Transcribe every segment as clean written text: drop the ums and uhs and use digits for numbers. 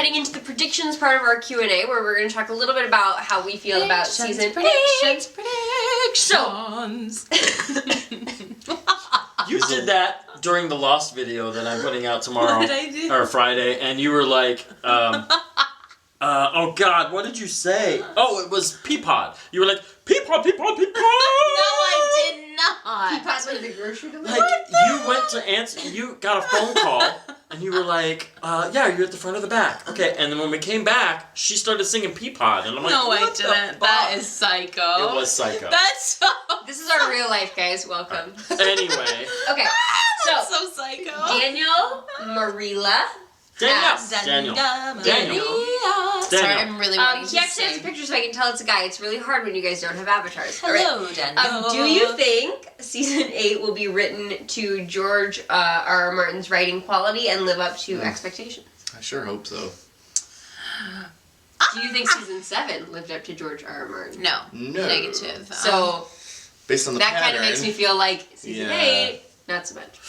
heading into the predictions part of our Q&A, where we're going to talk a little bit about how we feel about season 8. Predictions. You did that during the Lost video that I'm putting out tomorrow. What did I do? Or Friday, and you were like, oh God, what did you say? Oh, it was Peapod. You were like, Peapod, Peapod, Peapod! No, I did not. He passed by the grocery delivery. Like, you went to answer, you got a phone call, and you were like, yeah, you're at the front or the back. Okay, and then when we came back, she started singing Peapod, and I'm like, No, I what the didn't. fuck? That is psycho. It was psycho. That's so... This is our real life, guys. Welcome. Anyway. Okay, That's so so psycho. Daniel, Marilla, Daniel. Sorry, I'm really wanting he to actually has a sing. picture so I can tell it's a guy. It's really hard when you guys don't have avatars. Hello, Daniel. Do you think season 8 will be written to George R.R. Martin's writing quality and live up to expectations? I sure hope so. Do you think season 7 lived up to George R.R. Martin? No. No. Negative. So Based on the that pattern. kind of makes me feel like season Yeah. 8, not so much.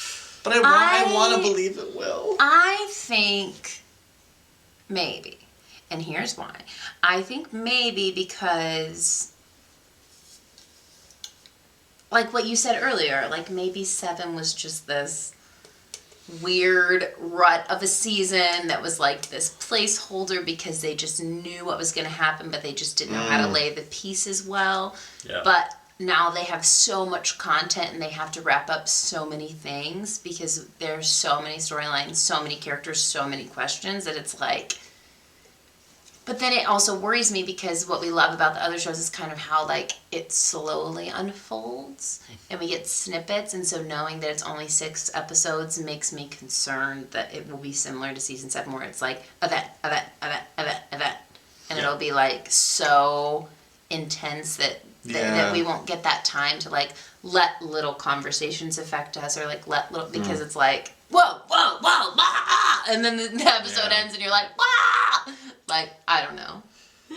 But I want to believe it will. I think maybe. And here's why. I think maybe because, like what you said earlier, like maybe 7 was just this weird rut of a season that was like this placeholder because they just knew what was going to happen, but they just didn't know how to lay the pieces well. Yeah. But now they have so much content and they have to wrap up so many things because there's so many storylines, so many characters, so many questions that it's like... But then it also worries me because what we love about the other shows is kind of how like it slowly unfolds and we get snippets, and so knowing that it's only 6 episodes makes me concerned that it will be similar to season 7 where it's like event, and it'll be like so intense that we won't get that time to like let little conversations affect us, or like let little, because it's like whoa, bah! And then the episode ends and you're like bah! Like, I don't know.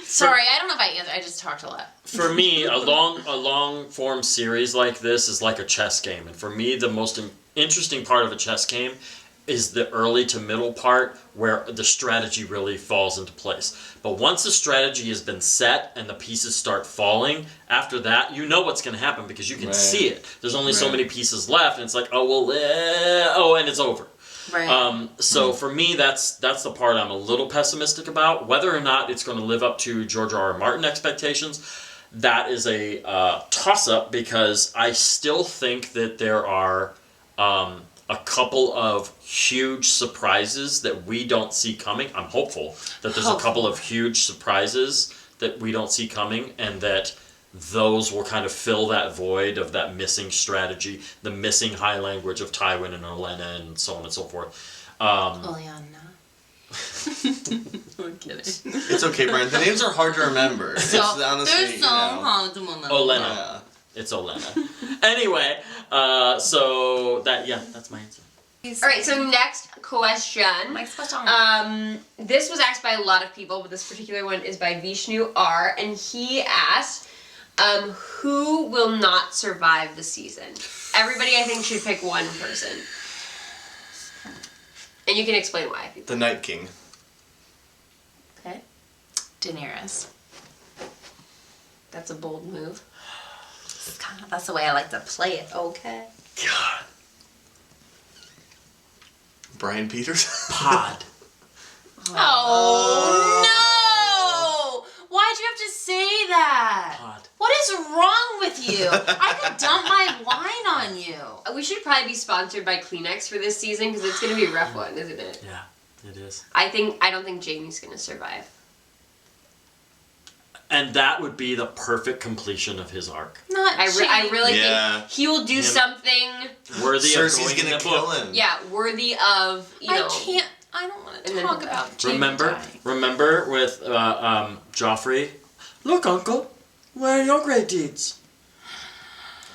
Sorry, I don't know if I answered. I just talked a lot. For me, a long form series like this is like a chess game, and for me, the most interesting part of a chess game is the early to middle part where the strategy really falls into place. But once the strategy has been set and the pieces start falling, after that, you know what's going to happen because you can see it. There's only so many pieces left, and it's like, oh, well, and it's over. Right. So for me, that's the part I'm a little pessimistic about. Whether or not it's going to live up to George R.R. Martin expectations, that is a toss-up because I still think that there are a couple of huge surprises that we don't see coming. I'm hopeful that there's a couple of huge surprises that we don't see coming, and that those will kind of fill that void of that missing strategy, the missing high language of Tywin and Olenna and so on and so forth. Oleana. I'm kidding. It's okay, Brian. The names are hard to remember. It's honestly, they're so hard to remember. Olenna. Yeah. It's Olenna. Anyway, so that's my answer. Alright, so next question. This was asked by a lot of people, but this particular one is by Vishnu R, and he asked, who will not survive the season? Everybody, I think, should pick one person. And you can explain why. The Night King. Okay. Daenerys. That's a bold move. That's the way I like to play it, okay? God. Brian Peters? Pod. Oh, no! Why'd you have to say that? Pod. What is wrong with you? I could dump my wine on you. We should probably be sponsored by Kleenex for this season because it's going to be a rough one, isn't it? Yeah, it is. I don't think Jaime's going to survive. And that would be the perfect completion of his arc. I really think he will do something Worthy of Cersei's going in gonna the kill book. him. Yeah, worthy of, you know. I don't want to And then talk he'll about Jaime dying. Remember with Joffrey? Look, Uncle, where are your great deeds?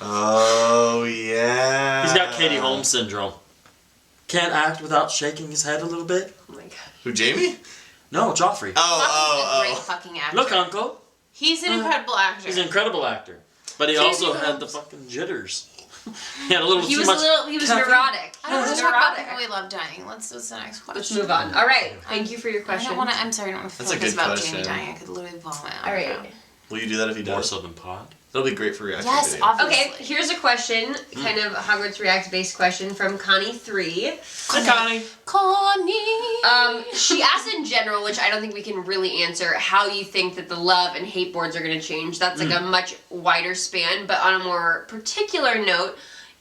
Oh, yeah. He's got Katie Holmes syndrome. Can't act without shaking his head a little bit. Oh my god. Who, Jamie? No, Joffrey. He's a great fucking actor. Look, Uncle. He's an incredible actor. He's an incredible actor. But he also had the fucking jitters. He had a little He too was much. he was caffeine. neurotic. I don't He want was to talk about neurotic. people we love dying. What's the next question? Let's move on. All right. Thank you for your I question. don't want to. I'm sorry. I don't want to That's a focus good about question. Jamie dying. I could literally vomit. All right. Will you do that if he More does? so than pod. That'll be great for reaction Yes, video. obviously. Okay, here's a question, kind of Hogwarts React based question from Connie3. Hi, Connie. Connie. She asked in general, which I don't think we can really answer, how you think that the love and hate boards are going to change. That's like a much wider span, but on a more particular note,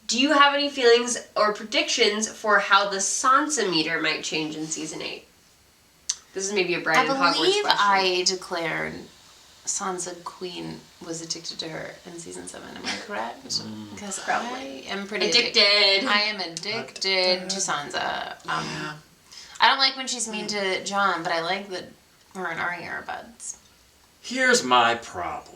do you have any feelings or predictions for how the Sansa meter might change in season 8? This is maybe a Brian I Hogwarts believe question. I declared Sansa Queen was addicted to her in season 7. Am I correct? Because Probably. I am pretty Addicted. I am addicted to Sansa. I don't like when she's mean to John, but I like that her and Arya are buds. Here's my problem.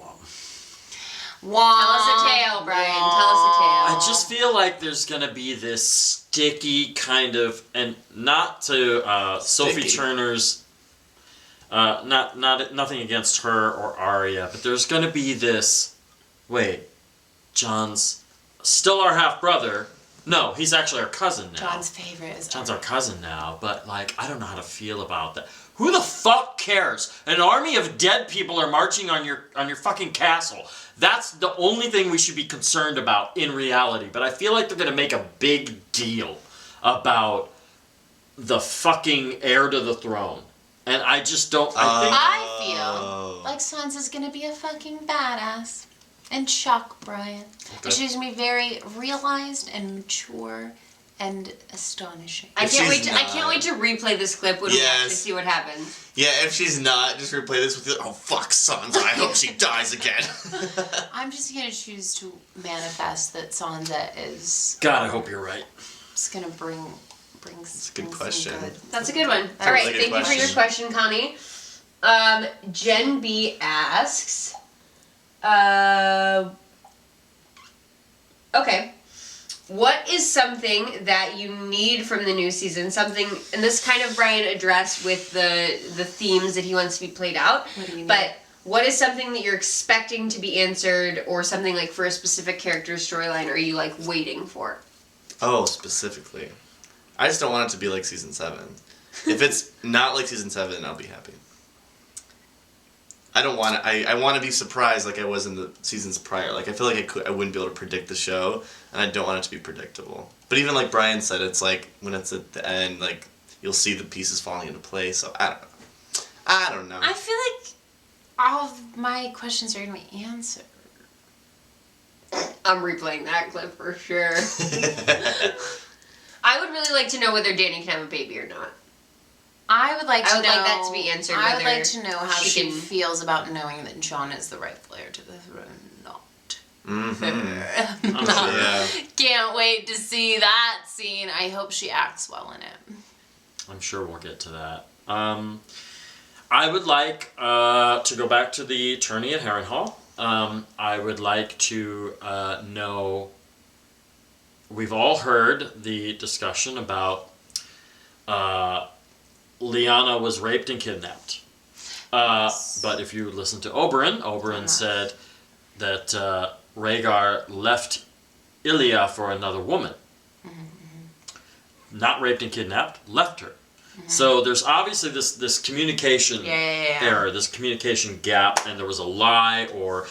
Tell us a tale, Brian. Tell us a tale. I just feel like there's gonna be this sticky kind of, and not to Sophie Sticky. Turner's, nothing against her or Arya, but there's gonna be this. Wait, John's still our half brother. No, he's actually our cousin now. John's favorite is John's our cousin now, but like I don't know how to feel about that. Who the fuck cares? An army of dead people are marching on your fucking castle. That's the only thing we should be concerned about in reality. But I feel like they're gonna make a big deal about the fucking heir to the throne, and I just don't. I feel like Sansa's gonna be a fucking badass and shock Brian. And she's gonna be very realized and mature and astonishing. I If can't she's wait. I can't wait to replay this clip when we actually see what happens. Yeah, if she's not, just replay this with the, oh fuck, Sansa, I hope she dies again. I'm just gonna choose to manifest that Sansa is God, I hope you're right. just gonna bring That's a good some question. good. That's a good one. That's All a right, really good thank you for your question, Connie. Jen B asks, okay, what is something that you need from the new season? Something, and this kind of Brian addressed with the themes that he wants to be played out. What do you mean? But what is something that you're expecting to be answered, or something like for a specific character's storyline? Are you like waiting for? Oh, specifically. I just don't want it to be like season 7. If it's not like season 7, I'll be happy. I don't want it. I want to be surprised like I was in the seasons prior. Like I feel like I wouldn't be able to predict the show, and I don't want it to be predictable. But even like Brian said, it's like when it's at the end, like you'll see the pieces falling into place. So I don't know. I feel like all of my questions are gonna be answered. I'm replaying that clip for sure. I would really like to know whether Dany can have a baby or not. I would like to know. that to be answered. I would whether like to know how she she can- feels about knowing that John is the rightful heir to the throne. Not. Mm-hmm. Yeah. Can't wait to see that scene. I hope she acts well in it. I'm sure we'll get to that. I would like to go back to the attorney at Harrenhal. I would like to know. We've all heard the discussion about Lyanna was raped and kidnapped. But if you listen to Oberyn said that Rhaegar left Ilya for another woman. Not raped and kidnapped, left her. So there's obviously this communication error, this communication gap, and there was a lie or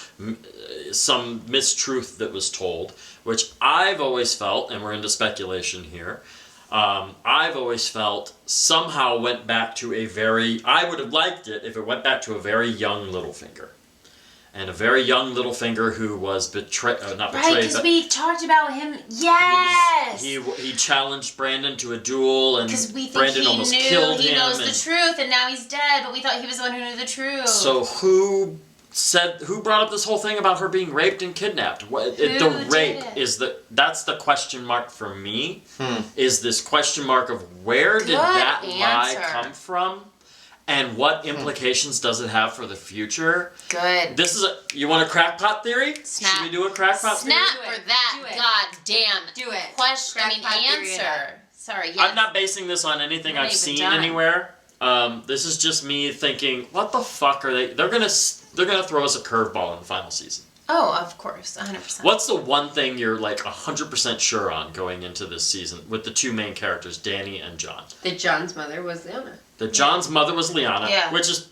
some mistruth that was told, which I've always felt, and we're into speculation here, I've always felt somehow went back to I would have liked it if it went back to a very young Littlefinger. And a very young Littlefinger who was not betrayed, Right, because but we talked about him. Yes! he challenged Brandon to a duel, and Because we think Brandon he almost knew killed he him. knows and the truth, and now he's dead, but we thought he was the one who knew the truth. So who brought up this whole thing about her being raped and kidnapped? The rape did it? that's the question mark for me. Is this question mark of where did that lie answer. come from, and what implications does it have for the future? Good. This is you want a crackpot theory? Snap. Should we do a crackpot theory? Snap Do it. for that. Do it. God damn. Do it. Question. Crackpot theory it Answer. Sorry. Yes. I'm not basing this on anything Not I've even seen done. anywhere. This is just me thinking, what the fuck are they? They're gonna throw us a curveball in the final season. Oh, of course, 100%. What's the one thing you're like 100% sure on going into this season with the two main characters, Danny and John? That John's mother was Lyanna. That John's mother was Lyanna, which is...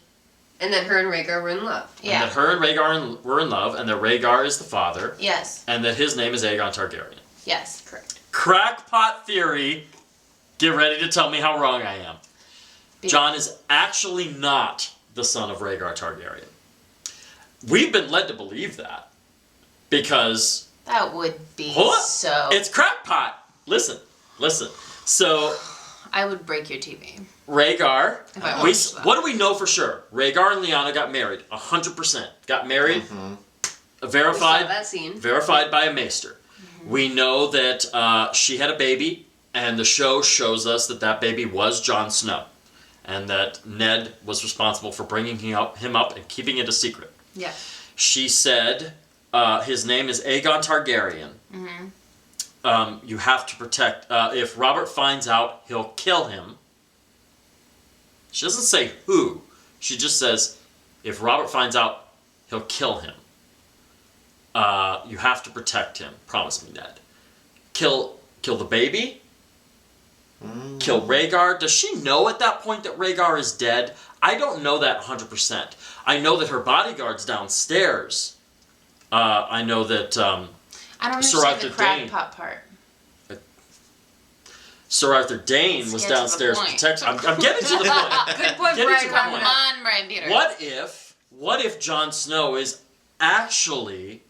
And that her and Rhaegar were in love. And that her and Rhaegar were in love, and that Rhaegar is the father. Yes. And that his name is Aegon Targaryen. Yes, correct. Crackpot theory. Get ready to tell me how wrong I am. John is actually not the son of Rhaegar Targaryen. We've been led to believe that. Because... That would be so... It's crackpot! Listen. So... I would break your TV. Rhaegar... What do we know for sure? Rhaegar and Lyanna got married. 100%. Got married. Verified. We saw that scene. Verified by a maester. We know that she had a baby, and the show shows us that that baby was Jon Snow. And that Ned was responsible for bringing him up and keeping it a secret. Yeah. She said his name is Aegon Targaryen. You have to protect... if Robert finds out, he'll kill him. She doesn't say who. She just says, if Robert finds out, he'll kill him. You have to protect him. Promise me, Ned. Kill the baby? Kill Rhaegar? Does she know at that point that Rhaegar is dead? I don't know that 100%. I know that her bodyguard's downstairs. I know that I don't Sir understand Arthur the Dayne... crackpot part. Sir Arthur Dayne was downstairs protecting... I'm getting to the point. Good point, Brian. Come on, Brian Peters. What if Jon Snow is actually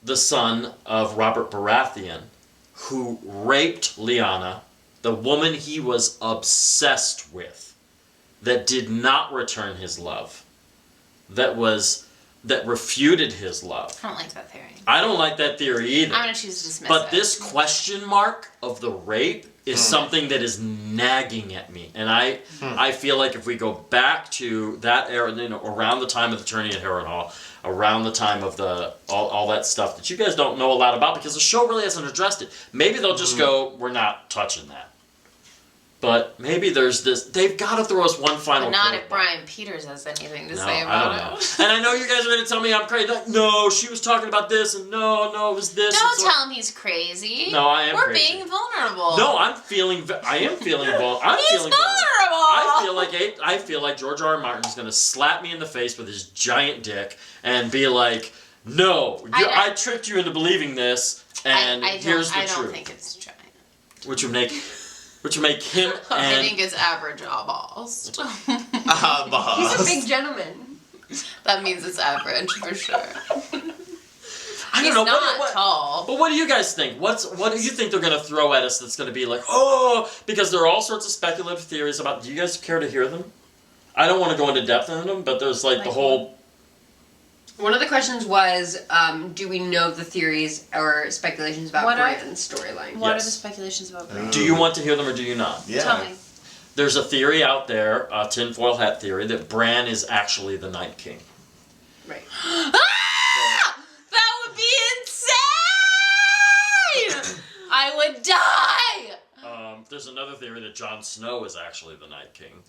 the son of Robert Baratheon, who raped Lyanna, the woman he was obsessed with, that did not return his love, that refuted his love? I don't like that theory. I don't like that theory either. I'm going to choose to dismiss But it. this question mark of the rape is something that is nagging at me. And I feel like if we go back to that era, around the time of the tourney at Harrenhal, around the time of all that stuff that you guys don't know a lot about because the show really hasn't addressed it. Maybe they'll just go, we're not touching that. But maybe there's this... They've got to throw us one final... But not if Brian Peters has anything to say about I don't know. And I know you guys are going to tell me I'm crazy. Like, no, she was talking about this, and no, it was this. Don't tell him he's crazy. No, I am We're crazy. being vulnerable. No, I am feeling vulnerable. He's vulnerable! I feel like George R. R. Martin's going to slap me in the face with his giant dick and be like, no, I tricked you into believing this, and here's the truth. I don't think it's giant. Which would make him and... I think it's average balls. He's a big gentleman. That means it's average for sure. I don't know. Not tall. But what do you guys think? What do you think they're going to throw at us that's going to be like, because there are all sorts of speculative theories about... Do you guys care to hear them? I don't want to go into depth on them, but there's like the whole... One of the questions was, do we know the theories or speculations about Brian's storyline? What are the speculations about Brian? Do you want to hear them or do you not? Yeah. Tell me. There's a theory out there, a tinfoil hat theory, that Bran is actually the Night King. Right. That would be insane! I would die! There's another theory that Jon Snow is actually the Night King.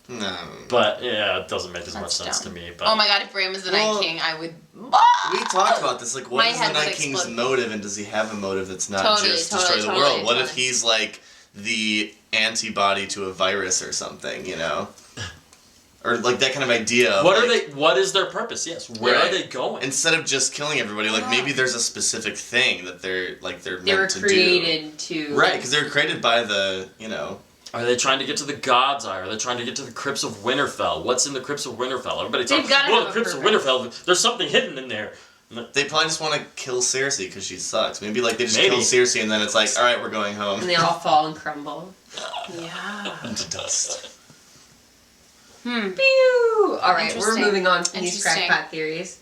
No. But, yeah, it doesn't make as much sense to me. But Oh my god, if Bran was the Night King, I would... We talked about this, like, what My is head the would Night King's explode. motive, and does he have a motive that's not Totally, just totally, destroy the totally, world? What if totally. he's, like, the antibody to a virus or something, you know? Or, like, that kind of idea of, what is their purpose? Yes, where are they going? Instead of just killing everybody, like, maybe there's a specific thing that they're meant to do. They were created to... Right, because they were created by the, you know... Are they trying to get to the God's Eye? Are they trying to get to the Crypts of Winterfell? What's in the Crypts of Winterfell? Everybody's They've gotta have the a Crypts of purpose. Winterfell, there's something hidden in there. They probably just want to kill Cersei because she sucks. Maybe, like, they just Maybe. kill Cersei and then it's like, alright, we're going home. And they all fall and crumble. Yeah. Into dust. Pew! Alright, we're Interesting. moving on from these Interesting. crackpot theories.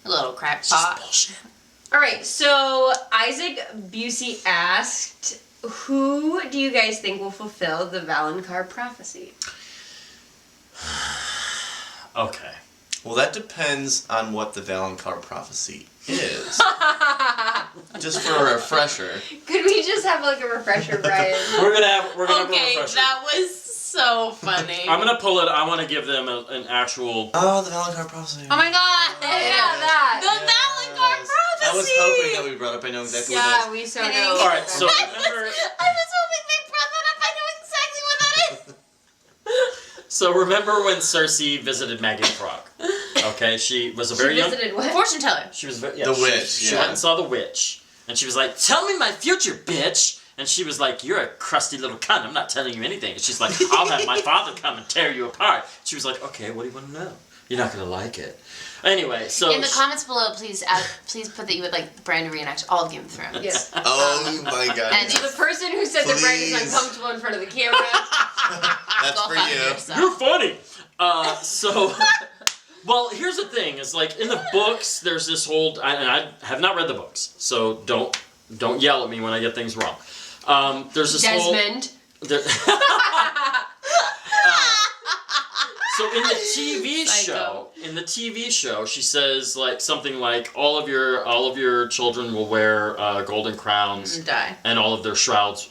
A little crackpot. Bullshit. Alright, so Isaac Busey asked, who do you guys think will fulfill the Valonqar prophecy? Okay. Well, that depends on what the Valonqar prophecy is. Just for a refresher. Could we just have like a refresher, Brian? We're gonna have a Okay, refresher. that was so funny. I'm gonna pull it. I want to give them an actual. Oh, the Valentine prophecy. Oh my god! that. The Valentine prophecy! I was hoping that we brought up. I know exactly what Yeah, that we so Kidding. know. All right, so remember. I was hoping they brought that up. I know exactly what that is. So remember when Cersei visited Maggie the Frog? Okay, she was a very She young. visited what? Fortune teller. She was very, The witch, She yeah. went and saw the witch, and she was like, "Tell me my future, bitch." And she was like, "You're a crusty little cunt. I'm not telling you anything." And she's like, "I'll have my father come and tear you apart." She was like, "Okay, what do you want to know? You're not gonna like it." Anyway, so In the comments below, please put that you would like Brian to reenact all of Game of Thrones. Yes. Oh my god. And So the person who said that Brian is Please. uncomfortable in front of the camera. That's Go for fuck you. yourself. you're funny. Well, here's the thing: is like in the books, there's this whole. And I have not read the books, so don't yell at me when I get things wrong. There's this Desmond. There, so in the TV show, she says like something like all of your children will wear golden crowns And die. and all of their shrouds.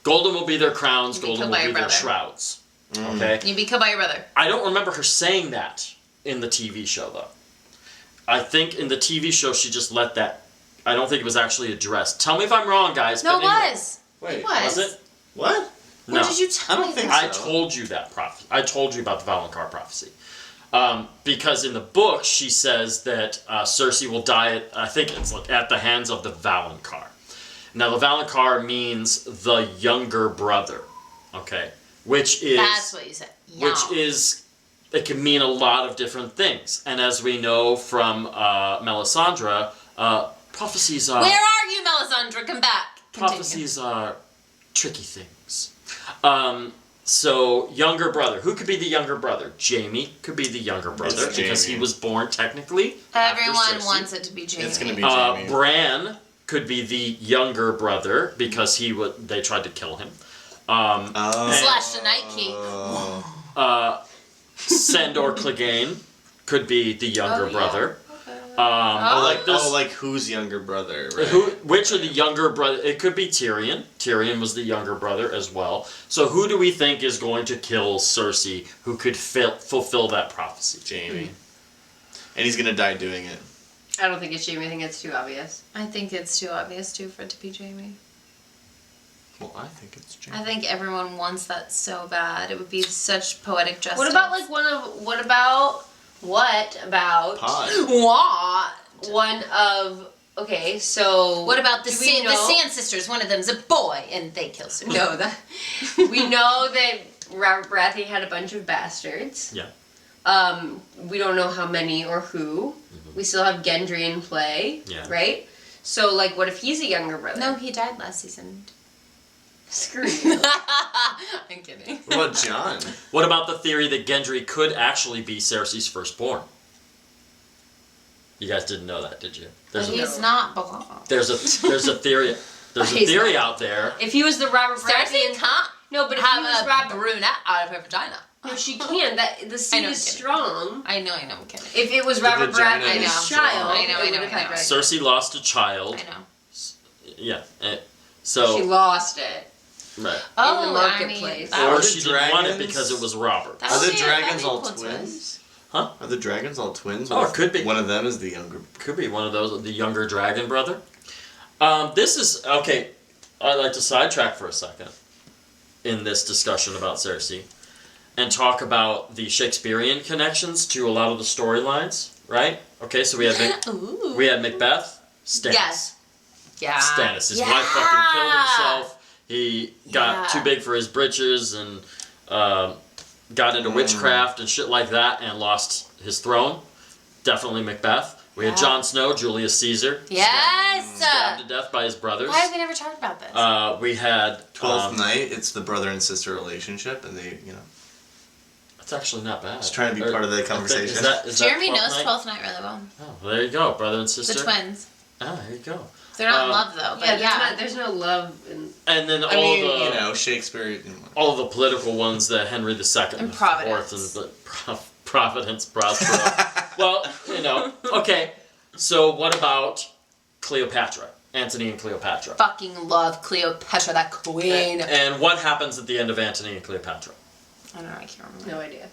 Golden will be their crowns. You'll be Golden killed will by be your their brother. shrouds. Okay. You'd be killed by your brother. I don't remember her saying that in the TV show though. I think in the TV show she just let that. I don't think it was actually addressed. Tell me if I'm wrong, guys. No, but it anyway. was. Wait, It was. Was it? What? Where No. did you tell I don't me think that? so. I told you that prophecy. I told you about the Valonqar prophecy. Because in the book she says that Cersei will die at, I think it's like at the hands of the Valonqar. Now the Valonqar means the younger brother, okay? Which is That's what you said. Yeah. which is it can mean a lot of different things. And as we know from Melisandre, prophecies are Where are you, Melisandre? Come back. Continue. prophecies are tricky things. So younger brother. Who could be the younger brother? Jaime could be the younger brother It's because he Jaime. was born technically after Everyone Cersei. wants it to be Jaime. It's gonna be Jaime. Bran could be the younger brother because they tried to kill him. Slash the Night King. Sandor Clegane could be the younger Oh, yeah. brother. Like whose younger brother? Right? Which are the younger brother? It could be Tyrion. Tyrion was the younger brother as well. So who do we think is going to kill Cersei? Who could fulfill that prophecy? Jaime. And he's gonna die doing it. I don't think it's Jaime. I think it's too obvious. I think it's too obvious too for it to be Jaime. Well, I think it's Jaime. I think everyone wants that so bad. It would be such poetic justice. What about like what about Pod. one of okay, so What about the do we know- Sand Sisters? One of them's a boy, and they kill Cersei. No, that we know that Robert Baratheon had a bunch of bastards. Yeah. We don't know how many or who. We still have Gendry in play, Yeah. right? So like, what if he's a younger brother? No, he died last season. Screw you. I'm kidding. What about Jon? What about the theory that Gendry could actually be Cersei's firstborn? You guys didn't know that, did you? But he's not blonde. There's a theory. There's a He's theory not. out there. If he was the Robert Cersei Baratheon, can't no, but if he was have a Robert, brunette out of her vagina. no, she can. That the seed know, is I'm kidding. strong. I know, I'm kidding. If it was The Robert vagina Baratheon's is child, strong. I know, it would have had right. Cersei lost a child. I know. Yeah. She So lost it. right. Oh, in the marketplace. I mean, Or Are the she didn't want it dragons- because it was Robert. That Are would the be a dragons very all cool twins? Huh? Are the dragons all twins? Oh, What it if could be. One of them is the younger. Could be one of those, the younger dragon brother. This is okay. I'd like to sidetrack for a second in this discussion about Cersei and talk about the Shakespearean connections to a lot of the storylines. Right? Okay, so we had Ooh. Macbeth. Stannis. Yes. Yeah. Stannis. His Yeah. wife fucking killed himself. He got Yeah. too big for his britches and got into witchcraft and shit like that and lost his throne. Definitely Macbeth. We had Yeah. Jon Snow, Julius Caesar. Yes. Stabbed to death by his brothers. Why have we never talked about this? We had 12th night. It's the brother and sister relationship, and they, It's actually not bad. It's trying to be part of the I think- conversation. Is that Jeremy 12th knows night? 12th Night really well. Oh, there you go, brother and sister. The twins. Ah, there you go. They're not in Um, love though. But Yeah, yeah. there's no love in. And then I all mean, the Shakespeare. all the political ones that Henry II And the Providence. Fourth and the Providence, Prospero. Well, okay. So what about Cleopatra? Antony and Cleopatra. Fucking love Cleopatra, that queen. And what happens at the end of Antony and Cleopatra? I don't know. I can't remember. No idea.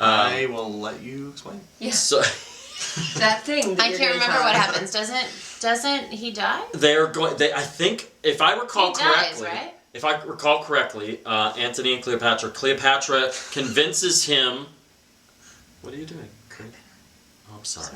I will let you explain. Yeah. So That thing. That I you're can't gonna remember tell what us. happens. Doesn't he die? they're going. I think, if I recall He dies, correctly, right? if I recall correctly, Antony and Cleopatra. Cleopatra convinces him. What are you doing? Oh, I'm sorry.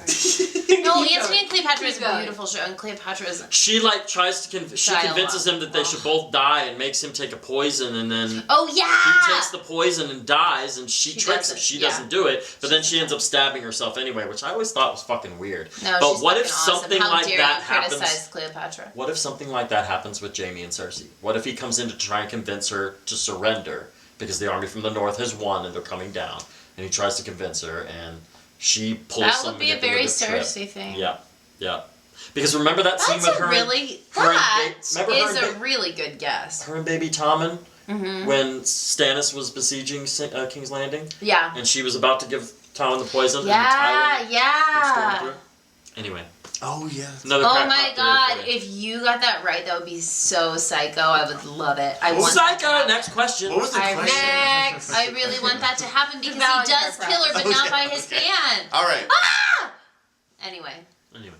No, Keep Antony and going. Cleopatra is Keep a going. beautiful show, and Cleopatra is. She tries to convinces him that they should both die and makes him take a poison, and then Oh yeah. he takes the poison and dies, and she tricks him. doesn't, She yeah. doesn't do it, but then she ends up stabbing herself anyway, which I always thought was fucking weird. No, but she's what if fucking awesome. something How like dare that you happens? criticize Cleopatra? What if something like that happens with Jaime and Cersei? What if he comes in to try and convince her to surrender because the army from the north has won and they're coming down, and he tries to convince her, and she pulls That some would be a very manipulative Cersei trick. thing. Yeah, yeah. Because remember that scene That's with a her? really. her and That remember her is and a really good guess. her and baby Tommen Mm-hmm. when Stannis was besieging King's Landing, Yeah. and she was about to give Tommen the poison. and Yeah. the Tywin Yeah. stormed through. Anyway, Oh yeah. another Oh crackpot my theory god, for you. if you got that right, that would be so psycho. I would love it. I What was want that to Psycho. happen. Next question. What was the I question? Next. I really want that to happen because he Valid does purpose. kill her, but Oh, not yeah, by his okay. hand. All right. Ah! Anyway. Anyway,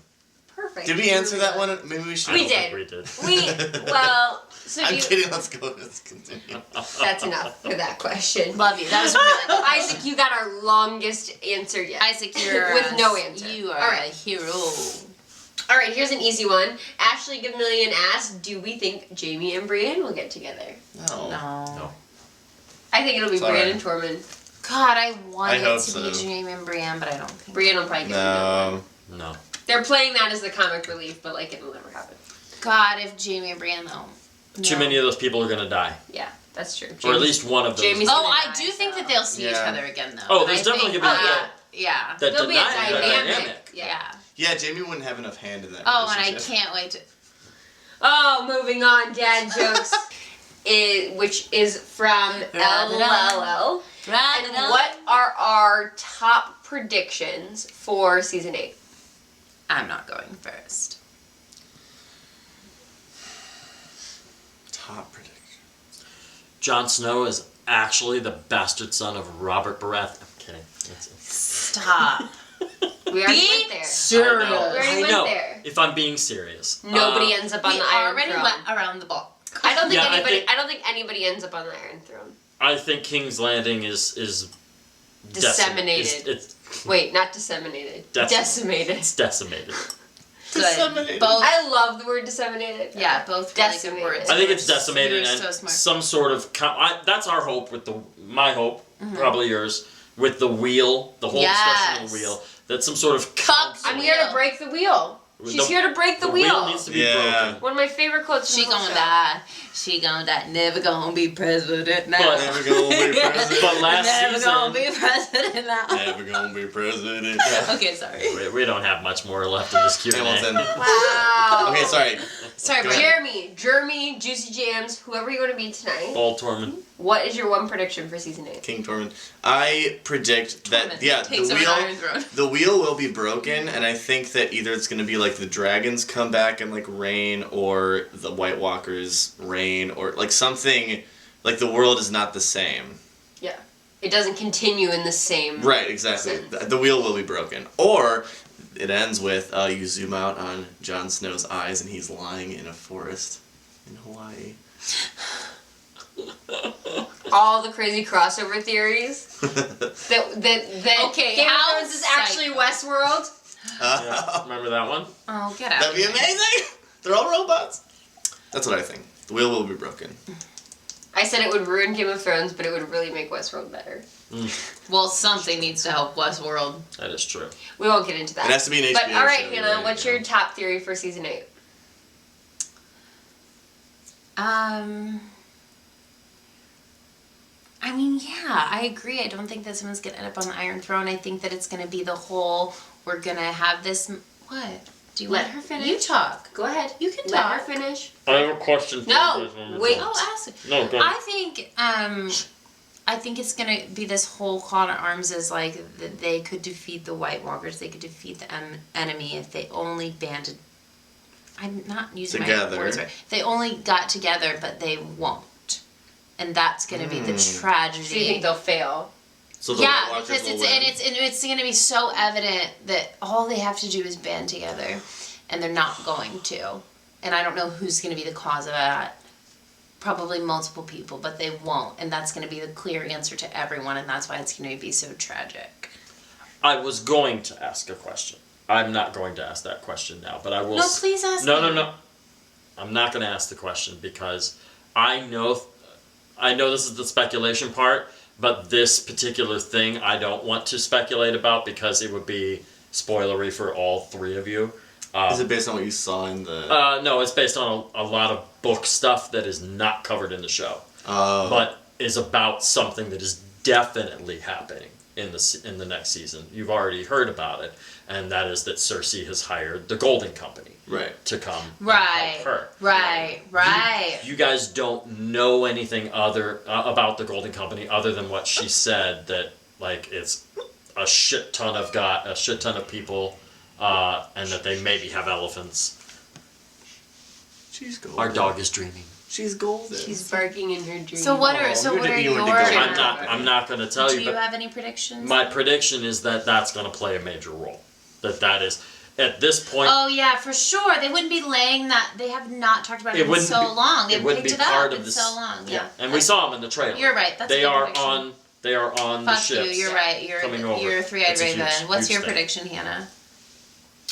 Perfect. Did we answer that one? Maybe we should. I We don't think did. we did. Well, so I'm you, kidding. Let's go. Let's continue. that's enough for that question. Love you. That was a really good question. Isaac, you got our longest answer yet. Isaac, you're With no answer. You are All right. a hero. All right, here's an easy one. Ashley Gamillion asked, "Do we think Jamie and Brienne will get together?" No. No. I think it'll be Sorry. Brienne and Tormund. God, I want I it hope to so. be Jaime and Brienne, but I don't think. Brienne will probably get together. No. No. They're playing that as the comic relief, but like it'll never happen. God, if Jaime and Brienne though. Too No. many of those people are gonna die, Yeah, that's true. or at least one of those. Jamie's- Oh, gonna I die, do think so- that they'll see each Yeah. other again though. Oh, And there's I definitely think gonna be that- Yeah. that There'll be a dynamic. dynamic. Yeah. Yeah, Jamie wouldn't have enough hand in that. Oh, and I relationship. can't wait to. Oh, moving on, dad jokes. Which is from LLL. And what are our top predictions for season 8? I'm not going first. Top prediction. Jon Snow is actually the bastard son of Robert Baratheon. I'm kidding. Stop. We already Be went there. serious. We already I went know. there. If I'm being serious, Nobody ends up on We the Iron already Throne. went around the block. I don't think Yeah, anybody. I don't think anybody ends up on the Iron Throne. I think King's Landing is Disseminated. It's Wait, not disseminated. Decimated. Decimated. it's decimated. Good. Disseminated. Both. I love the word disseminated. Yeah, both really good Decimated. words. I think it's decimated You're and so smart. some sort of. That's our hope with my hope, probably yours, with the wheel, the whole discussion of the Yes. wheel. That's some sort of Fuck, council. I'm here to break the wheel. She's here to break the wheel. needs to be Yeah. broken. One of my favorite quotes. She from the whole gonna show. die. She gonna die. Never gonna be president now. But- Never gonna be president. But last Never season, gonna be president now. Never gonna be president. Okay, sorry. we don't have much more left in this Q&A. Hamilton. Wow. Okay, sorry. Sorry, Go Brian. ahead. Jeremy, Juicy Jams, whoever you want to be tonight. Paul Tormund. What is your one prediction for season 8? King Tormund. I predict that Tormund takes over the Iron Throne. the wheel will be broken, and I think that either it's going to be like the dragons come back and like reign, or the White Walkers reign, or like something like the world is not the same. Yeah. It doesn't continue in the same. Right, exactly. sense. The wheel will be broken, or it ends with you zoom out on Jon Snow's eyes and he's lying in a forest in Hawaii. All the crazy crossover theories. that Okay, Game of how Thrones is actually psycho. Westworld. Yeah, remember that one? Oh, get out. That'd be amazing. They're all robots. That's what I think. The wheel will be broken. I said it would ruin Game of Thrones, but it would really make Westworld better. Well, something needs to help Westworld. That is true. We won't get into that. It has to be an HBO But all right, show, Hannah, right? what's your top theory for season 8? I mean, yeah, I agree. I don't think that someone's gonna end up on the Iron Throne. I think that it's gonna be the whole. We're gonna have this. What? Do you Let want her finish. You talk. Go ahead. You can Let talk. her finish. I have a question for No, you guys when we're wait. done. Oh, ask it. No, go ahead. I think it's gonna be this whole call to arms as like that they could defeat the White Walkers. They could defeat the enemy if they only banded. I'm not using Together. my words right. They only got together, but they won't. and that's going to be the tragedy. So you think they'll fail? So the Yeah, White Walkers because will win. it's going to be so evident that all they have to do is band together, and they're not going to. And I don't know who's going to be the cause of that. Probably multiple people, but they won't, and that's going to be the clear answer to everyone, and that's why it's going to be so tragic. I was going to ask a question. I'm not going to ask that question now, but I will. No, please ask No, me. no. I'm not going to ask the question because I know this is the speculation part, but this particular thing I don't want to speculate about because it would be spoilery for all three of you. Is it based on what you saw in the... No, it's based on a lot of book stuff that is not covered in the show, but is about something that is definitely happening in the next season. You've already heard about it, and that is that Cersei has hired the Golden Company to come and help her. Right. You guys don't know anything other about the Golden Company other than what she said, that like it's a shit ton of people, and that they maybe have elephants. She's golden. Our dog is dreaming. She's golden. She's barking in her dream. So what are you your... were to go. I'm not going to tell Do you, you but have any predictions? my prediction is that that's going to play a major role. That is, at this point... Oh yeah, for sure. They wouldn't be laying that. They have not talked about it in so long. They've picked it up in so long. Yeah. And we saw them in the trailer. You're right. That's they a good are prediction. on. They are on the Fuck ships. you. You're right. coming over. You're a three-eyed It's a raven. huge- What's huge your thing. prediction, Hannah?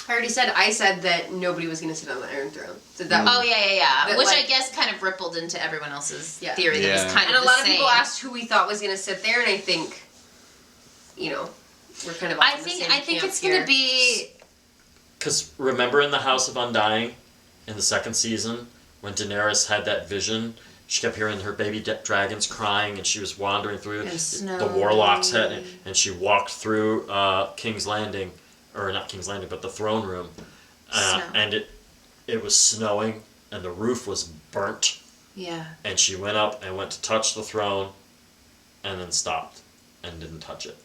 I said that nobody was going to sit on the Iron Throne. So that Oh yeah. But, Which like- I guess kind of rippled into everyone else's Yeah. theory. That Yeah. was kind And of a lot the of people same. asked who we thought was going to sit there, and I think, we're kind of all I in the think same camp it's here. gonna be. Because remember in the House of Undying, in the second season, when Daenerys had that vision, she kept hearing her baby dragons crying, and she was wandering through And the warlocks' head, and she walked through King's Landing, or not King's Landing, but the throne room, Snow. and it was snowing, and the roof was burnt, Yeah. and she went up and went to touch the throne, and then stopped and didn't touch it.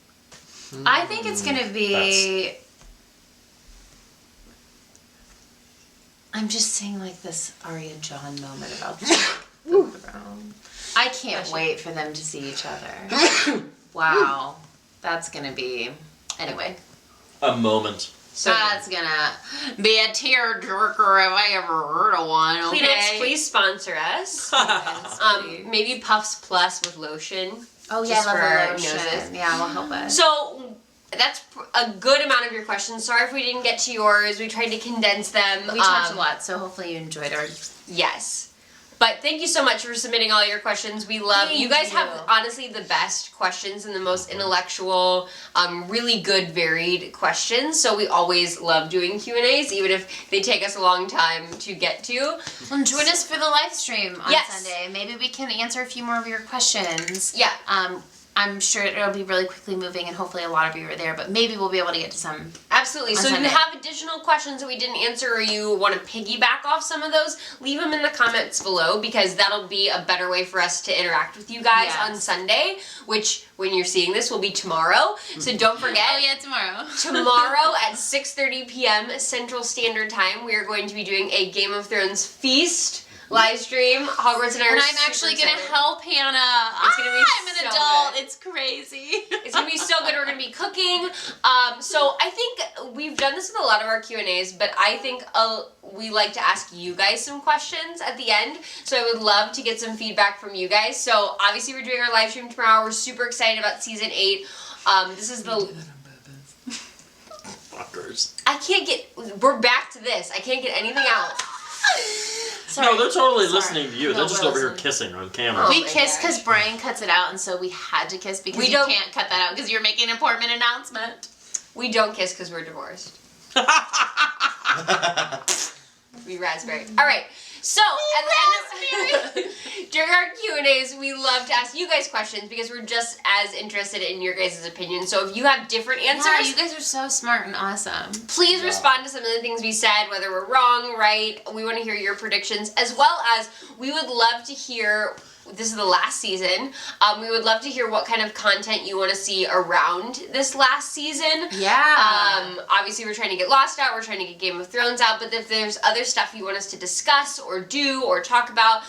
I think it's gonna be. I'm just seeing like this Arya John moment about the throne. I can't wait for them to see each other. Wow, that's gonna be. Anyway, A moment. So, that's gonna be a tearjerker if I ever heard of one. Okay. Kleenex, please sponsor us. Please. Maybe Puffs Plus with lotion. Oh yeah, just I for our love the lotion. noses. Yeah, will help us. So that's a good amount of your questions. Sorry if we didn't get to yours. We tried to condense them. We talked a lot, so hopefully you enjoyed our. Yes. But thank you so much for submitting all your questions. We love you guys Thank have you. honestly the best questions and the most intellectual, really good, varied questions. So we always love doing Q&As, even if they take us a long time to get to. Well, join us for the live stream on Yes. Sunday. Maybe we can answer a few more of your questions. Yeah. I'm sure it'll be really quickly moving, and hopefully a lot of you are there. But maybe we'll be able to get to some. Absolutely. On So if Sunday. you have additional questions that we didn't answer, or you want to piggyback off some of those, leave them in the comments below, because that'll be a better way for us to interact with you guys Yes. on Sunday, which when you're seeing this will be tomorrow. So don't forget. Oh yeah, tomorrow. Tomorrow at 6:30 p.m. Central Standard Time, we are going to be doing a Game of Thrones feast live stream. Hogwarts and I are And I'm super actually gonna excited. help Hannah. It's gonna be I'm an so adult. good. It's crazy. It's gonna be so good. We're gonna be cooking. So I think we've done this with a lot of our Q&As, but I think we like to ask you guys some questions at the end. So I would love to get some feedback from you guys. So obviously we're doing our live stream tomorrow. We're super excited about season 8. This is the. Fuckers. I can't get. We're back to this. I can't get anything else. No, they're totally Sorry. listening to you. No, They're just we're over here listening. kissing on camera. Oh We my kiss gosh. because Brian cuts it out, and so we had to kiss because We you don't- can't cut that out because you're making an important announcement. We don't kiss because we're divorced. We raspberry. All right. So at the end of during our Q&As, we love to ask you guys questions because we're just as interested in your guys' opinion. So if you have different answers, Yeah, you guys are so smart and awesome. please respond to some of the things we said, whether we're wrong, right. We want to hear your predictions, as well as we would love to hear. This is the last season. We would love to hear what kind of content you want to see around this last season. Yeah. Obviously, we're trying to get Lost out. We're trying to get Game of Thrones out. But if there's other stuff you want us to discuss or do or talk about,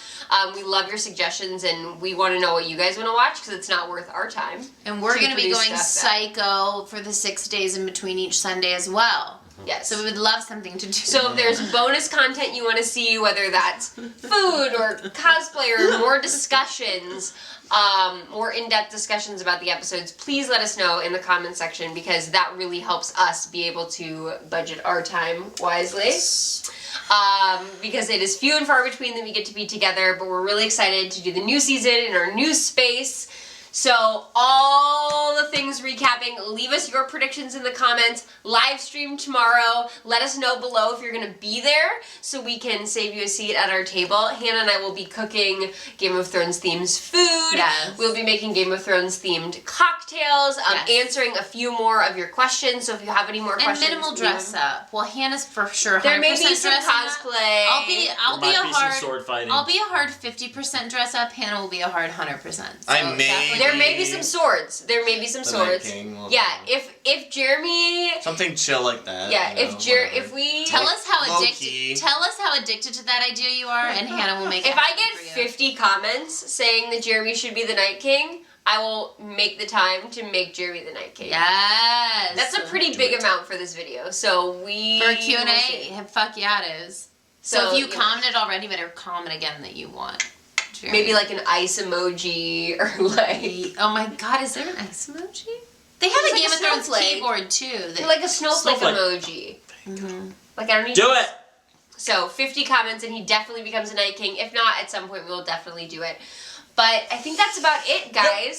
we love your suggestions, and we want to know what you guys want to watch because it's not worth our time. And we're going to be produce going stuff psycho for the 6 days in between each Sunday as well. Yes. So we would love something to do. So if there's bonus content you want to see, whether that's food or cosplay or more discussions, more in-depth discussions about the episodes, please let us know in the comment section because that really helps us be able to budget our time wisely. Because it is few and far between that we get to be together, but we're really excited to do the new season in our new space. So all the things recapping, leave us your predictions in the comments, live stream tomorrow, let us know below if you're going to be there so we can save you a seat at our table. Hannah and I will be cooking Game of Thrones themed food. Yes. We'll be making Game of Thrones themed cocktails, answering a few more of your questions, so if you have any more questions. And minimal dress up. Well, Hannah's for sure 100% There may be some dressing up. cosplay. I'll be There a might be some hard sword fighting. I'll be a hard 50% dress up. Hannah will be a hard 100%. So I may- definitely- There may be some swords. There may be some The Night swords. King, well, Yeah, if Jeremy, something chill like that. yeah, you know, if whatever. we Tell us how Low-key. addicted to that idea you are, and Hannah will make it if I happen get for you. 50 comments saying that Jeremy should be the Night King, I will make the time to make Jeremy the Night King. Yes. That's a pretty big amount for this video. So we for a will see. Q&A. Fuck yeah, it is. So So, if you yeah. commented already, better comment again that you want. Jeremy. Maybe like an ice emoji or like Oh my god, is there an ice emoji? They have There's a like Game a of Thrones snowflake. keyboard too. That, like a snowflake Snowflake. emoji. Mhm. Like I don't need Do it! So 50 comments and he definitely becomes a Night King. If not, at some point we will definitely do it. But I think that's about it, guys.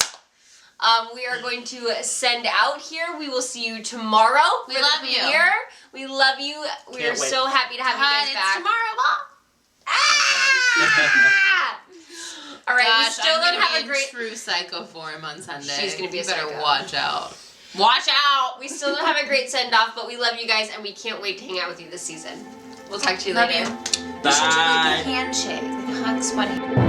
We are going to send out here. We will see you tomorrow. We for love the you. premiere. We love you. We Can't are wait. so happy to have God, you it's guys back. tomorrow. Bye. Ah! All right, Gosh, we still I'm don't gonna have be a great. in true psycho form on Sunday. She's gonna be a You better psycho. watch out. Watch out. We still don't have a great send off, but we love you guys and we can't wait to hang out with you this season. We'll talk to you Love later. you. We should do like Bye. a handshake, like a hug sweaty.